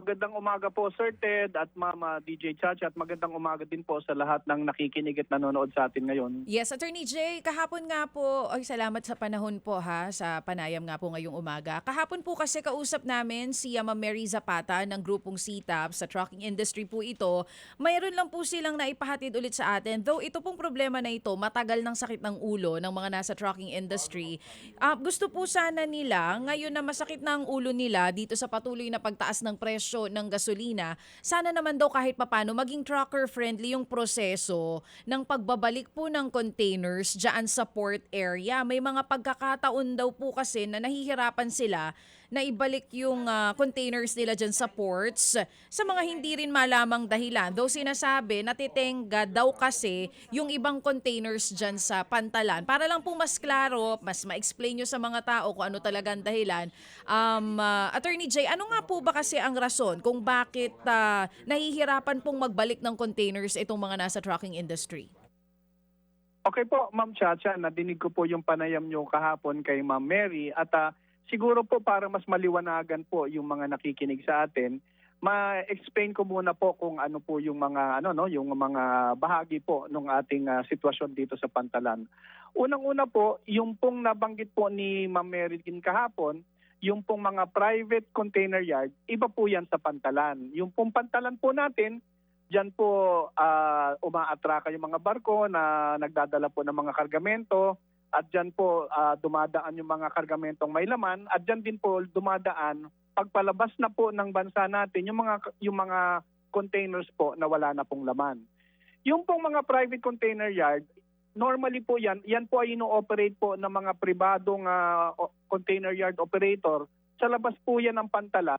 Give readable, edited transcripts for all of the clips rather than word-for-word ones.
Magandang umaga po Sir Ted at Mama DJ Chacha at magandang umaga din po sa lahat ng nakikinig at nanonood sa atin ngayon. Yes, Attorney Jay, kahapon nga po, ay salamat sa panahon po ha, sa panayam nga po ngayong umaga. Kahapon po kasi kausap namin si Ma'am Mary Zapata ng grupong CTAP, sa trucking industry po ito. Mayroon lang po silang naipahatid ulit sa atin. Though ito pong problema na ito, matagal ng sakit ng ulo ng mga nasa trucking industry. Gusto po sana nila, ngayon na masakit na ang ulo nila dito sa patuloy na pagtaas ng presyo ng gasolina, sana naman daw kahit papano maging trucker-friendly yung proseso ng pagbabalik po ng containers dyan sa port area. May mga pagkakataon daw po kasi na nahihirapan sila na ibalik yung containers nila dyan sa ports sa mga hindi rin malamang dahilan. Though sinasabi, natitenga daw kasi yung ibang containers dyan sa pantalan. Para lang po mas klaro, mas ma-explain nyo sa mga tao kung ano talagang dahilan. Attorney Jay, ano nga po ba kasi ang rason kung bakit nahihirapan pong magbalik ng containers itong mga nasa trucking industry? Okay po Ma'am Chacha, nadinig ko po yung panayam nyo kahapon kay Ma'am Mary at siguro po para mas maliwanagan po yung mga nakikinig sa atin, ma-explain ko muna po kung ano po yung mga yung mga bahagi po ng ating sitwasyon dito sa Pantalan. Unang-una po, yung pong nabanggit po ni Ma'am Mary din kahapon, yung pong mga private container yard, iba po yan sa Pantalan. Yung pong Pantalan po natin, diyan po umaatraka yung mga barko na nagdadala po ng mga kargamento at diyan po dumadaan yung mga kargamentong may laman at diyan din po dumadaan pagpalabas na po ng bansa natin yung mga containers po na wala na pong laman. Yung pong mga private container yard, normally po yan po ay ino-operate po ng mga pribadong container yard operator. Sa labas po yan ng Pantalan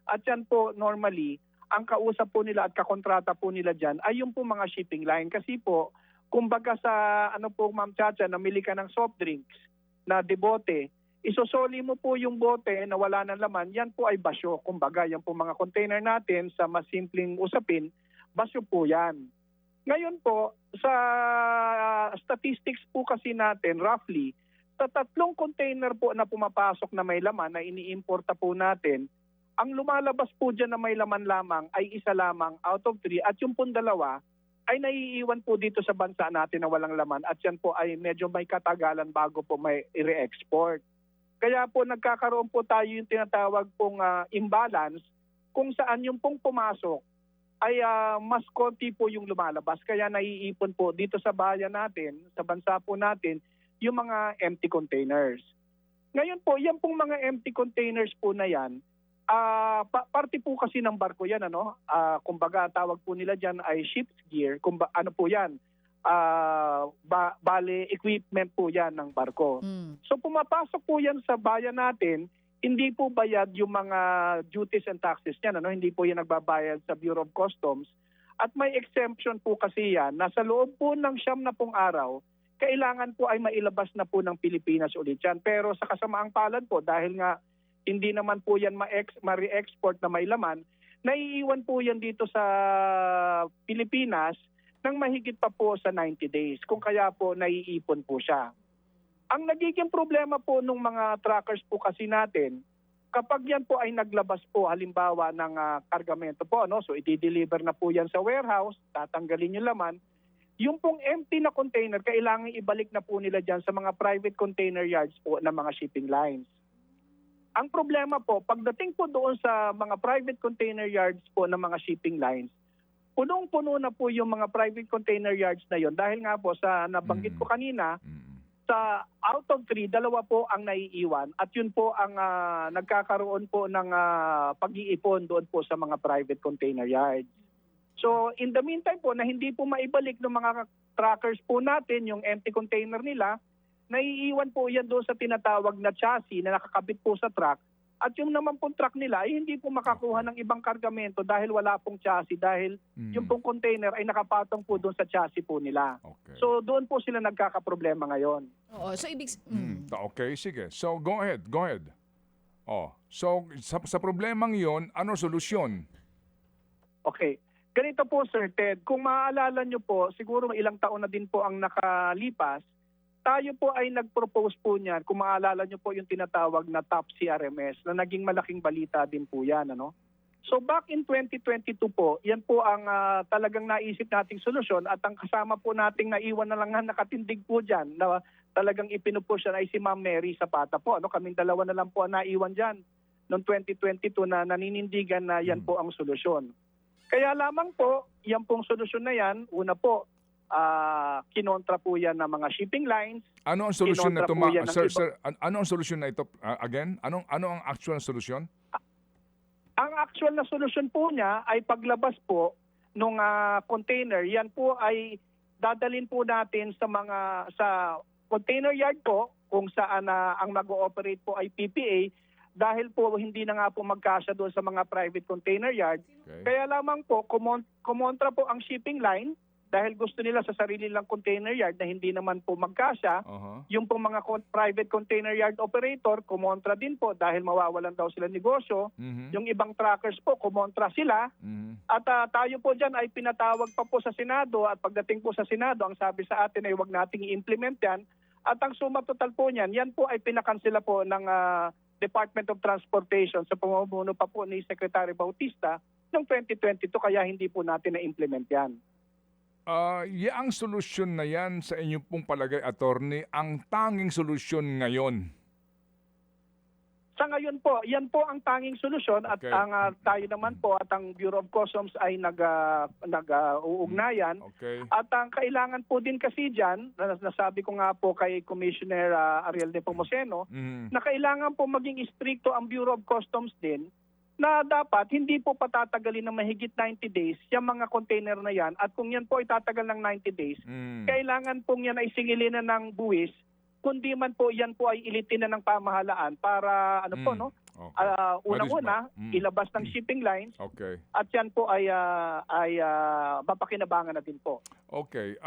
at yan po normally ang kausap po nila at kakontrata po nila dyan ay yung po mga shipping line. Kasi po, kumbaga sa Ma'am Chacha, namili ka ng soft drinks na debote, isosoli mo po yung bote na wala ng laman, yan po ay basyo. Kumbaga, yan po mga container natin sa mas simpleng usapin, basyo po yan. Ngayon po, sa statistics po kasi natin, roughly, sa 3 container po na pumapasok na may laman na iniimporta po natin, ang lumalabas po dyan na may laman lamang ay isa lamang out of 3 at yung pong 2 ay naiiwan po dito sa bansa natin na walang laman at yan po ay medyo may katagalan bago po may i-re-export. Kaya po nagkakaroon po tayo yung tinatawag pong imbalance kung saan yung pong pumasok ay mas konti po yung lumalabas. Kaya naiipon po dito sa bayan natin, sa bansa po natin, yung mga empty containers. Ngayon po, yan pong mga empty containers po na yan, parte po kasi ng barko yan, kumbaga tawag po nila diyan ay ship's gear, ano po yan, bale equipment po yan ng barko. So pumapasok po yan sa bayan natin, hindi po bayad yung mga duties and taxes niyan, hindi po yan nagbabayad sa Bureau of Customs at may exemption po kasi yan na sa loob po ng 90 araw, kailangan po ay mailabas na po ng Pilipinas ulit yan. Pero sa kasamaang palad po, dahil nga hindi naman po yan ma-re-export na may laman, naiiwan po yan dito sa Pilipinas nang mahigit pa po sa 90 days, kung kaya po naiipon po siya. Ang nagiging problema po ng mga truckers po kasi natin, kapag yan po ay naglabas po halimbawa ng kargamento po, so i-deliver na po yan sa warehouse, tatanggalin yung laman, yung pong empty na container, kailangan ibalik na po nila dyan sa mga private container yards po ng mga shipping lines. Ang problema po, pagdating po doon sa mga private container yards po ng mga shipping lines, punong-puno na po yung mga private container yards na yon dahil nga po sa nabanggit ko kanina, sa out of 3, 2 po ang naiiwan at yun po ang nagkakaroon po ng pag-iipon doon po sa mga private container yards. So in the meantime po na hindi po maibalik ng mga truckers po natin yung empty container nila, naiiwan po yan doon sa tinatawag na chassis na nakakabit po sa truck at yung naman pong truck nila ay hindi po makakuha ng ibang kargamento dahil wala pong chassis dahil yung pong container ay nakapatong po doon sa chassis po nila. Okay. So doon po sila nagkakaproblema ngayon. Oo, so ibig... Okay, sige. So go ahead. So sa problemang yon, ano solusyon? Okay. Ganito po Sir Ted, kung maaalala nyo po, siguro ilang taon na din po ang nakalipas, tayo po ay nag-propose po niyan, kung maalala nyo po yung tinatawag na TOP CRMS, na naging malaking balita din po yan. So back in 2022 po, yan po ang talagang naisip nating solusyon at ang kasama po nating naiwan na lang na nakatindig po dyan na talagang ipinupush ay si Ma'am Mary Zapata po. Ano, kaming dalawa na lang po ang naiwan dyan noong 2022 na naninindigan na yan po ang solusyon. Kaya lamang po, yan pong solusyon na yan, una po, kinontra po yan ng mga shipping lines. Ano ang solusyon na Kinontra ito, po yan ng sir, iba- sir, ano ang solusyon na ito? Again, ano ang actual solusyon? Ang actual na solusyon po niya ay paglabas po nung container. Yan po ay dadalhin po natin sa container yard po kung saan ang mag-ooperate po ay PPA dahil po hindi na nga po magkasya doon sa mga private container yard. Okay. Kaya lamang po kumontra po ang shipping line dahil gusto nila sa sarili lang container yard na hindi naman po magkasya. Yung pong mga private container yard operator, kumontra din po dahil mawawalan daw sila negosyo. Yung ibang truckers po, kumontra sila. At tayo po dyan ay pinatawag pa po sa Senado at pagdating po sa Senado, ang sabi sa atin ay huwag nating i-implement yan. At ang suma total po niyan, yan po ay pinakansela po ng Department of Transportation sa pamumuno pa po ni Secretary Bautista noong 2022 kaya hindi po natin na-implement yan. Yaang solusyon na yan sa inyong pong palagay, attorney, ang tanging solusyon ngayon? Sa ngayon po, yan po ang tanging solusyon at Okay. ang tayo naman po at ang Bureau of Customs ay nag-uugnayan. Okay. At ang kailangan po din kasi dyan, nasabi ko nga po kay Commissioner Ariel Nepomuceno, na kailangan po maging istrikto ang Bureau of Customs din na dapat hindi po patatagalin ng mahigit 90 days yung mga container na yan. At kung yan po ay tatagal ng 90 days, kailangan pong yan ay singilin na ng buwis, kundi man po yan po ay ilitin na ng pamahalaan para Okay. unang-una, ilabas ng shipping lines Okay. at yan po ay mapakinabangan na din po. Okay.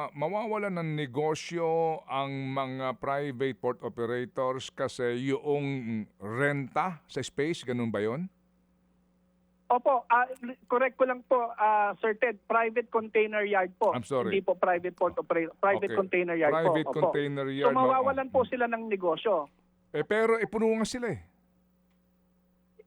Mawawalan ng negosyo ang mga private port operators kasi yung renta sa space, ganun ba yun? Opo, correct ko lang po, Sir Ted, private container yard po. I'm sorry. Hindi po private port operator, private Okay. container yard po. Private Opo. container So yard. mawawalan po sila ng negosyo. Pero ipuno nga sila eh.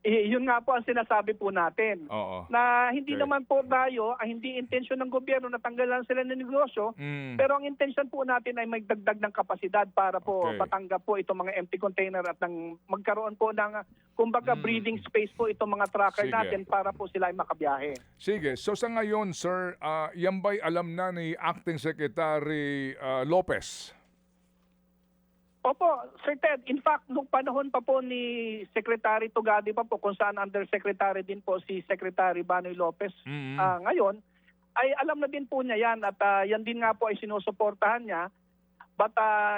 Yun nga po ang sinasabi po natin. Oo. Na hindi Okay. naman po tayo, hindi intensyon ng gobyerno na tanggalan sila ng negosyo, pero ang intensyon po natin ay magdagdag ng kapasidad para po Okay. patanggap po itong mga empty container at magkaroon po ng kumbaga breathing space po itong mga trucker Sige. natin para po sila ay makabiyahe. Sige. So sa ngayon, sir, yan ba'y alam na ni Acting Secretary Lopez? Opo, Sir Ted, in fact, nung panahon pa po ni Secretary Tugadi pa po, kung saan undersecretary din po si Secretary Banoy Lopez ngayon, ay alam na din po niya yan at yan din nga po ay sinusuportahan niya. But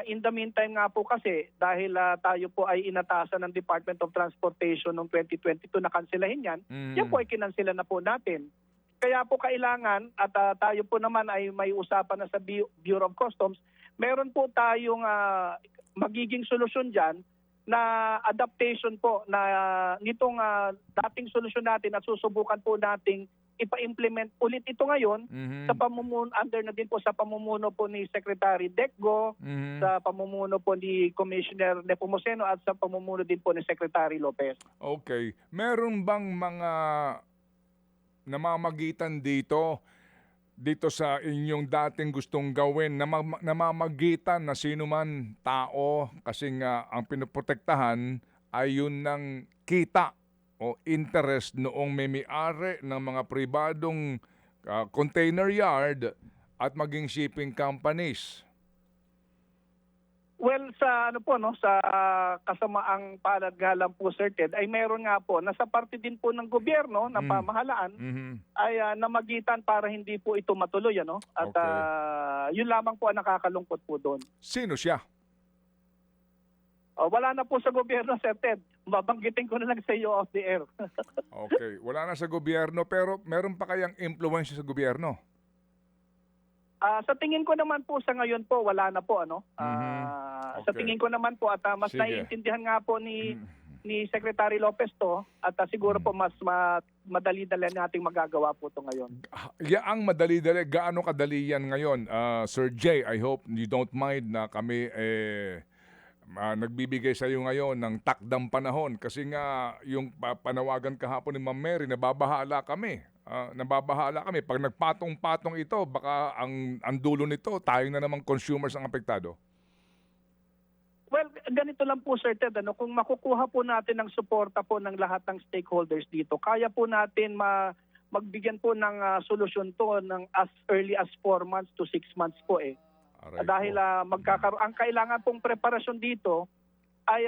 in the meantime nga po kasi, dahil tayo po ay inatasan ng Department of Transportation noong 2022 na kanselahin yan, yan po ay kinansela na po natin. Kaya po kailangan at tayo po naman ay may usapan na sa Bureau of Customs, meron po tayong magiging solusyon dyan na adaptation po na nitong dating solusyon natin at susubukan po nating ipa-implement ulit ito ngayon sa pamumuno, under na din po sa pamumuno po ni Secretary Decgo, sa pamumuno po ni Commissioner Nepomuceno at sa pamumuno din po ni Secretary Lopez. Okay. Meron bang mga namamagitan dito sa inyong dating gustong gawin, namamagitan na sino man tao kasi nga ang pinoprotektahan ay yun ng kita o interest noong may-ari ng mga pribadong container yard at maging shipping companies? Well, sa sa kasamaang palad nga lang po, Sir Ted, ay meron nga po nasa parte din po ng gobyerno ng pamahalaan ay namagitan para hindi po ito matuloy, ano? At Okay. yun lamang po ang nakakalungkot po doon. Sino siya? Wala na po sa gobyerno, Sir Ted. Babanggitin ko na lang sa iyo off the air. Okay, wala na sa gobyerno pero meron pa kayang influence sa gobyerno? Sa tingin ko naman po sa ngayon po, wala na po, ano? Sa Okay. tingin ko naman po at mas Sige. naiintindihan nga po ni Secretary Lopez to at siguro po mas madali-dali nating magagawa po to ngayon. Yaang madali-dali, gaano kadali yan ngayon? Sir Jay, I hope you don't mind na kami nagbibigay sa iyo ngayon ng takdang panahon kasi nga yung panawagan kahapon ni Ma'am Mary, nababahala kami. Nababahala kami. Pag nagpatong-patong ito, baka ang dulo nito, tayo na namang consumers ang apektado. Well, ganito lang po Sir Ted, kung makukuha po natin ng suporta po ng lahat ng stakeholders dito, kaya po natin magbigyan po ng solusyon to ng as early as 4 months to 6 months po eh. Aray Dahil po. ang kailangan pong preparasyon dito ay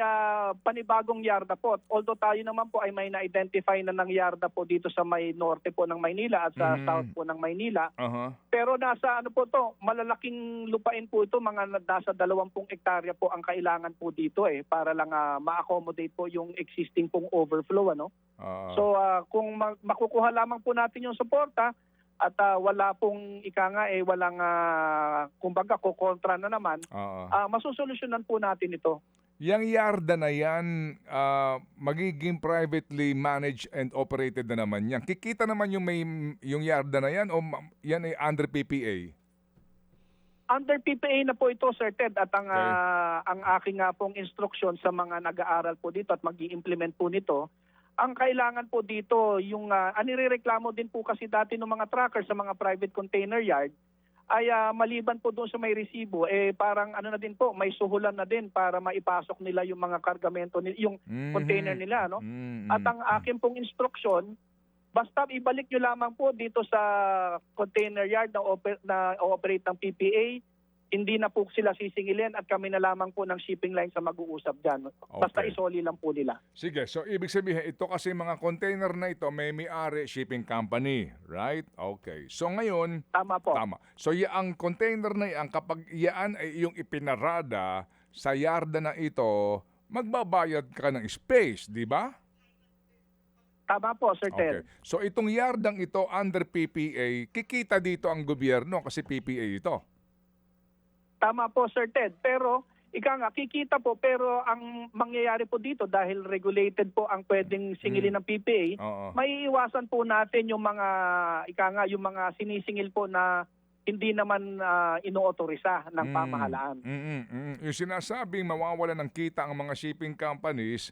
panibagong yarda po. Although tayo naman po ay may na-identify na ng yarda po dito sa may norte po ng Maynila at sa south po ng Maynila. Aha. Pero nasa po to, malalaking lupain po ito, mga nasa 20 hektarya po ang kailangan po dito para lang ma-accommodate po yung existing pong overflow So kung makukuha lamang po natin yung suporta at wala pong walang kumbaga kukontra na naman, masusolusyonan po natin ito. Yang yarda na yan, magiging privately managed and operated na naman yan. Kikita naman yung yarda na yan o yan ay under PPA? Under PPA na po ito, Sir Ted, at ang aking pong instruction sa mga nag-aaral po dito at mag-i-implement po nito, ang kailangan po dito, yung anirereklamo din po kasi dati ng mga truckers sa mga private container yard, ay maliban po doon sa may resibo, parang na din po, may suhulan na din para maipasok nila yung mga kargamento, yung container nila. At ang akin pong instruction, basta ibalik nyo lamang po dito sa container yard na operate ng PPA, hindi na po sila sisingilin at kami na lamang po ng shipping line sa mag-uusap dyan. Basta Okay. isoli lang po nila. Sige, so ibig sabihin, ito kasi mga container na ito, may-ari shipping company, right? Okay. So ngayon, Tama po. tama. So ang container na yan, kapag yan ay yung ipinarada sa yarda na ito, magbabayad ka ng space, di ba? Tama po, Sir Okay. Ted. So itong yardang ito under PPA, kikita dito ang gobyerno kasi PPA ito. Tama po, Sir Ted. Pero, kikita po, pero ang mangyayari po dito, dahil regulated po ang pwedeng singilin ng PPA, Oo. maiiwasan po natin yung mga, yung mga sinisingil po na hindi naman inootorisa ng pamahalaan. Yung sinasabing mawawala ng kita ang mga shipping companies,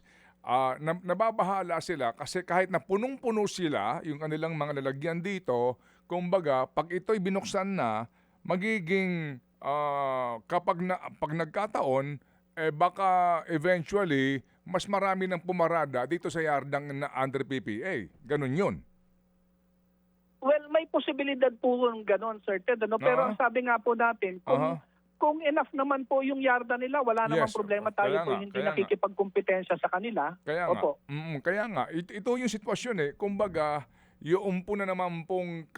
nababahala sila kasi kahit na punong-puno sila, yung kanilang mga lalagyan dito, kumbaga, pag ito'y binuksan na, magiging pag nagkataon, baka eventually, mas marami ng pumarada dito sa yardang na under PPA. Ganun yun. Well, may posibilidad po ng ganon, Sir Ted. Pero ang sabi nga po natin, kung enough naman po yung yarda nila, wala namang Yes. problema tayo Kaya po nga, hindi kaya nga. nakikipagkumpetensya sa kanila. Kaya Opo. nga, kaya nga, ito yung sitwasyon kumbaga, yung po na naman pong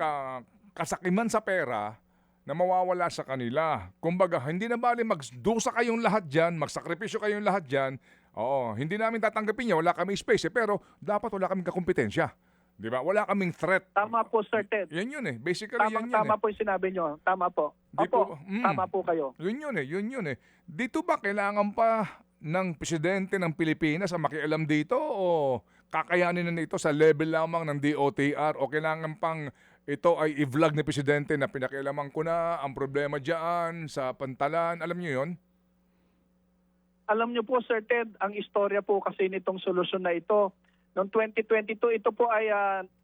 kasakiman sa pera na mawawala sa kanila. Kumbaga, hindi na bali magdusa kayong lahat dyan, magsakripisyo kayong lahat dyan. Oo, hindi namin tatanggapin niya, wala kaming space pero dapat wala kaming kakumpetensya. Di ba? Wala kaming threat. Tama po, Sir Ted. Yan yun Basically, yan yun Tama po yung sinabi nyo. Tama po. Di Opo, po- tama po kayo. Yun yun Dito ba kailangan pa ng presidente ng Pilipinas ang makialam dito o kakayanin na ito sa level lamang ng DOTR o kailangan pang ito ay i-vlog ni presidente na pinakialaman ko na ang problema dyan sa pantalan. Alam niyo yun? Alam nyo po, Sir Ted, ang istorya po kasi nitong solusyon na ito, noong 2022, ito po ay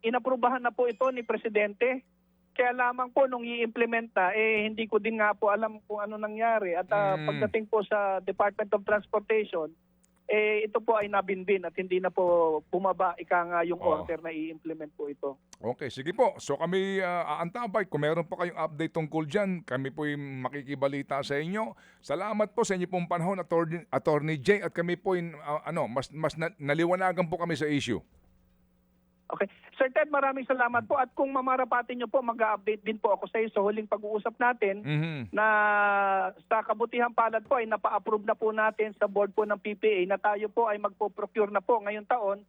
inaprubahan na po ito ni Presidente. Kaya lamang po nung i-implement na, hindi ko din nga po alam kung ano nangyari. At pagdating po sa Department of Transportation, ito po ay nabinbin at hindi na po bumaba yung order na i-implement po ito. Okay, sige po. So kami aantabay. Kung meron po kayong update tungkol dyan, kami po makikibalita sa inyo. Salamat po sa inyo pong panahon, Attorney Jay. At kami po mas naliwanagan po kami sa issue. Okay. Sir Ted, maraming salamat po. At kung mamarapatin nyo po, mag-update din po ako sa iyo sa huling pag-uusap natin na sa kabutihang palad po ay napa-approve na po natin sa board po ng PPA na tayo po ay magpo-procure na po ngayong taon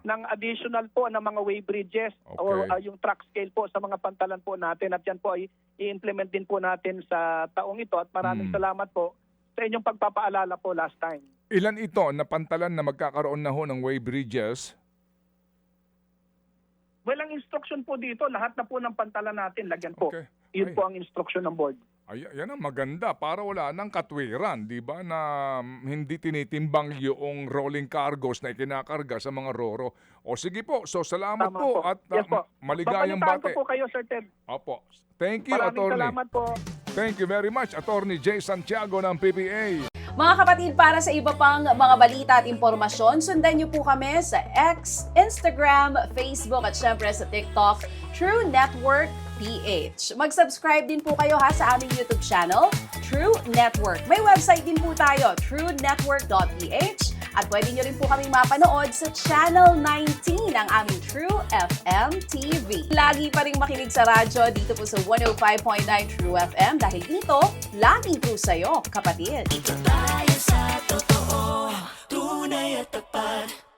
ng additional po na mga way bridges or yung truck scale po sa mga pantalan po natin. At yan po ay i-implement din po natin sa taong ito. At maraming salamat po sa inyong pagpapaalala po last time. Ilan ito na pantalan na magkakaroon na ho ng way bridges? Well, ang instruction po dito, lahat na po ng pantalan natin, lagyan po. Okay. Yun po ang instruction ng board. Yan ang maganda para wala nang katwiran, di ba, na hindi tinitimbang yung rolling cargos na ikinakarga sa mga roro. O sige po, so salamat Tama po po. at Yes po. maligayang Babalitaan bate. ko po kayo, Sir Ted. Opo. Thank you, Maraming Attorney. salamat po. Thank you very much, Attorney Jay Santiago ng PPA. Mga kapatid, para sa iba pang mga balita at impormasyon, sundan niyo po kami sa X, Instagram, Facebook at syempre sa TikTok, True Network PH. Mag-subscribe din po kayo sa aming YouTube channel, True Network. May website din po tayo, truenetwork.ph, at pwede niyo rin po kaming mapanood sa Channel 19 ng aming True FM TV. Lagi pa rin makinig sa radyo dito po sa 105.9 True FM dahil dito, laging true sa'yo, kapatid. Tayo sa totoo, tunay at tapat.